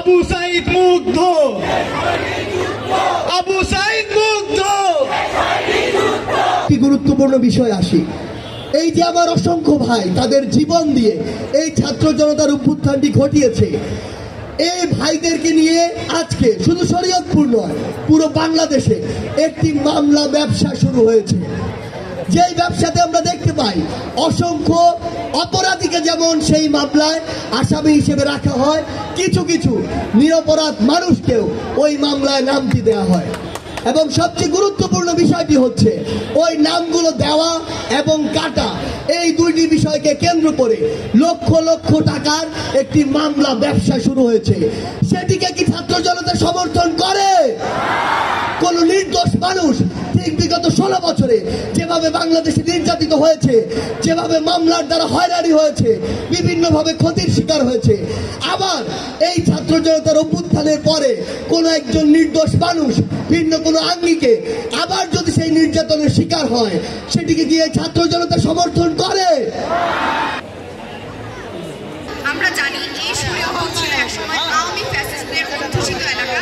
আবু সাইদ মুগ্ধ, আবু সাইদ মুগ্ধ। একটি গুরুত্বপূর্ণ বিষয় আসি, এই যে আমার অসংখ্য ভাই তাদের জীবন দিয়ে এই ছাত্র জনতার অভ্যুত্থানটি ঘটিয়েছে, এই ভাইদেরকে নিয়ে আজকে শুধু শরীয়তপুর নয়, পুরো বাংলাদেশে একটি মামলা ব্যবসা শুরু হয়েছে। যেই ব্যবসাতে আমরা দেখতে পাই অসংখ্য অপরাধীকে যেমন সেই মামলায় আসামি হিসেবে রাখা হয়, কিছু কিছু নিরপরাধ মানুষকেও ওই মামলায় নামটি দেওয়া হয়। এবং সবচেয়ে গুরুত্বপূর্ণ বিষয়টি হচ্ছে ওই নামগুলো দেওয়া এবং কাটা, এই দুইটি বিষয়কে কেন্দ্র করে লক্ষ লক্ষ টাকার একটি মামলা ব্যবসা শুরু হয়েছে। সেটিকে কি ছাত্র জনতা সমর্থন করে? কোন নির্দোষ মানুষ ঠিক বিগত 16 বছরে যেভাবে বাংলাদেশে নির্যাতিত হয়েছে, যেভাবে মামলার দ্বারা হয়রানি হয়েছে, বিভিন্নভাবে ক্ষতির শিকার হয়েছে, আবার এই ছাত্র জনতার অভ্যুত্থানের পরে কোন একজন নির্দোষ মানুষ ভিন্ন কোনো আঙ্গিকে আবার যদি সেই নির্যাতনের শিকার হয়, সেটিকে গিয়ে ছাত্র জনতা সমর্থন করে? আমরা জানি এই সুরেও ছিল একসময় আওয়ামী ফ্যাসিস্টদের অধ্যুষিত এলাকা।